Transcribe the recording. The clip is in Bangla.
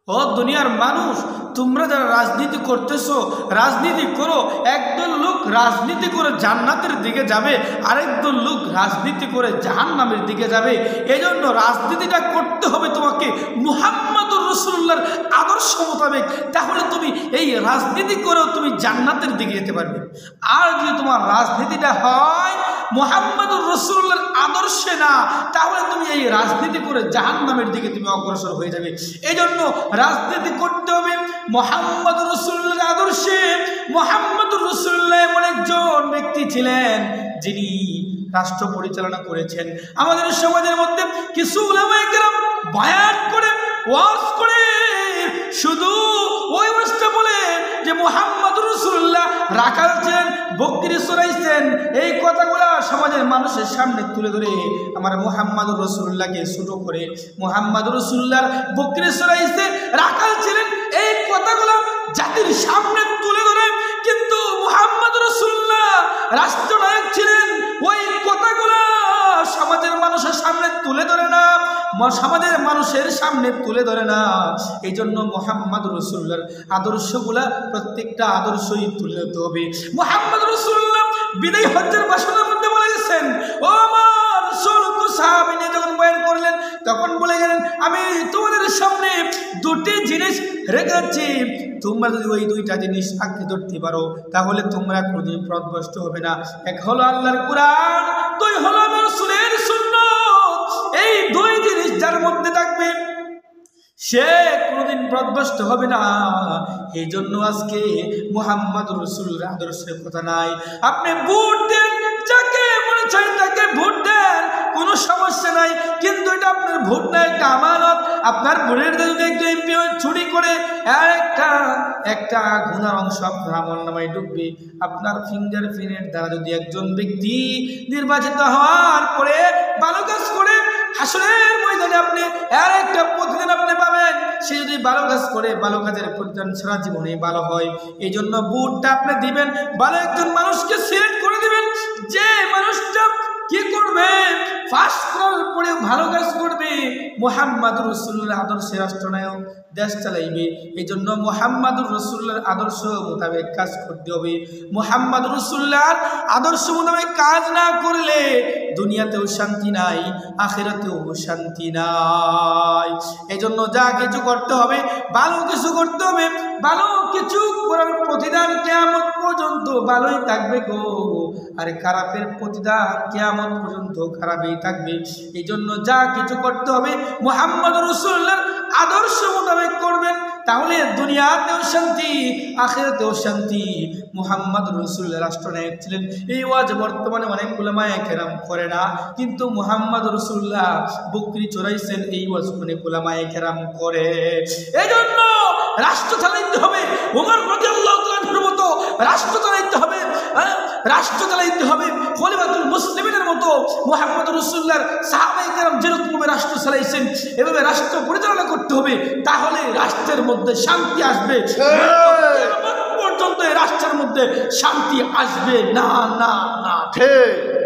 ও দুনিয়ার মানুষ, তোমরা যারা রাজনীতি করতেছো, রাজনীতি করো। একদল লোক রাজনীতি করে জান্নাতের দিকে যাবে, আরেকদল লোক রাজনীতি করে জাহান্নামের দিকে যাবে। এজন্য রাজনীতিটা করতে হবে তোমাকে মুহাম্মদুর রাসূলুল্লাহর আদর্শ মোতাবেক। তাহলে তুমি এই রাজনীতি করেও তুমি জান্নাতের দিকে যেতে পারবে। আর যদি তোমার রাজনীতিটা হয় মুহাম্মদুর রাসূলুল্লাহর আদর্শে না, তাহলে তুমি এই রাজনীতি করে জাহান্নামের দিকে তুমি অগ্রসর হয়ে যাবে। এজন্য রাজনীতি করতে হবে মুহাম্মদুর রাসূলুল্লাহর আদর্শে। মুহাম্মদুর রাসূলুল্লাহ এমন একজন ব্যক্তি ছিলেন যিনি রাষ্ট্র পরিচালনা করেছেন। আমাদের সমাজের মধ্যে কিছু উলামায়ে কেরাম বয়ান করে, ওয়াজ করে, শুধু ওই ওয়াজটা বলে যে মুহাম্মদুর রাসূলুল্লাহ রাখাল ছিলেন, বকরি চড়াইছেন, এই কথাগুলা সমাজের মানুষের সামনে তুলে ধরে আমার মুহাম্মদুর রাসূলুল্লাহকে ছোট করে, মুহাম্মদুর রাসূলুল্লাহর বকরি চড়াইছে, রাখাল ছিলেন, এই কথাগুলা জাতির সামনে তুলে ধরে। কিন্তু মুহাম্মদুর রাসূলুল্লাহ রাষ্ট্রনায়ক ছিলেন, ওই কথাগুলা সমাজের মানুষের সামনে তুলে ধরে না, সমাজের মানুষের সামনে তুলে ধরে না। এই জন্য মুহাম্মদুর রাসূলুল্লাহর আদর্শগুলা প্রত্যেকটা আদর্শই তুলে ধরতে হবে। মুহাম্মদুর রাসূলুল্লাহ বিদায় হজ্জের ভাষণের মধ্যে বলেছেন, ও আমার ষোলক সাহাবী যখন বয়ান করলেন তখন বলে গেলেন, আমি তোমাদের সামনে দুটি জিনিস রেখেছি, তোমরা যদি ওই দুইটা জিনিস আঁকড়ে ধরতে পারো তাহলে তোমরা কোনোদিন পথভ্রষ্ট হবে না। এক হলো আল্লাহর কুরআন, দুই হলো আমার রাসূলের সুন্নাত। এই দুই জিনিস যার মধ্যে থাকবে সে কোনোদিন পথভ্রষ্ট হবে না। এই জন্য আজকে মুহাম্মদুর রাসূলুল্লাহর আদর্শের কথা নাই। আপনি ভোট দেন, যাকে মনে চায় তাকে ভোট দেন, কোনো সমস্যা নাই, কিন্তু এটা আপনার ভোট না, একটা আমানত। আপনার ভোটের যদি একটু এমপি চুরি করে একটা গুনার অংশ আপনার আমলনামায় ঢুকবে। আপনার ফিঙ্গারপ্রিন্টের দ্বারা যদি একজন ব্যক্তি নির্বাচিত হওয়ার পরে ভালো কাজ করে, হাসরের ময়দানে আপনি আর একটা প্রতিদান আপনি পাবেন। সে যদি ভালো কাজ করে, ভালো কাজের প্রতিদান সারা জীবনে ভালো হয়। এই জন্য ভোটটা আপনি দিবেন, ভালো একজন মানুষকে সিলেক্ট করে দিবেন, যে মানুষটা কি করবে, ফার্স্ট করার পরে ভালো কাজ করবে, মুহাম্মদুর রাসূলুল্লাহর আদর্শে রাষ্ট্রনায়ক, দেশ চালাইবে। এই জন্য মুহাম্মদুর রাসূলুল্লাহর আদর্শ মোতাবেক কাজ করতে হবে। মুহাম্মদুর রাসূলুল্লাহর আদর্শ মোতাবেক কাজ না করলে দুনিয়াতেও শান্তি নাই, আখিরাতেও শান্তি নাই। এই জন্য যা কিছু করতে হবে ভালো কিছু করতে হবে, ভালো কিছু করার প্রতিদান কিয়ামত পর্যন্ত ভালোই থাকবে গো, আর খারাপের প্রতিদান কিয়ামত পর্যন্ত খারাপই থাকবে। এই জন্য যা কিছু করতে হবে মুহাম্মদুর রাসূলুল্লাহর আদর্শ মোতাবেক করবেন, তাহলে দুনিয়াতেও শান্তি, আখিরাতেও শান্তি। মুহাম্মদুর রাসূলুল্লাহ রাষ্ট্রনায়ক ছিলেন, এই ওয়াজ বর্তমানে অনেক উলামায়ে কেরাম করে না, কিন্তু মুহাম্মদুর রাসূলুল্লাহ বকরি চড়াইছেন, এই ওয়াজ অনেক উলামায়ে কেরাম করে। এই জন্য রাষ্ট্র চালাইতে হবে ওমর রাদিয়াল্লাহু তাআলার মতো, রাষ্ট্র চালাইতে হবে, রাষ্ট্র চালাইতে হবে খলিফাতুল মুসলিমিনের মতো। মুহাম্মদুর রাসূলুল্লাহর সাহাবায়ে কেরাম যেরকম রাষ্ট্র চালাইছেন এভাবে রাষ্ট্র পরিচালনা করতে হবে, তাহলে রাষ্ট্রের মধ্যে শান্তি আসবে। কিয়ামত পর্যন্ত এই রাষ্ট্রের মধ্যে শান্তি আসবে না, না, না। ঠিক।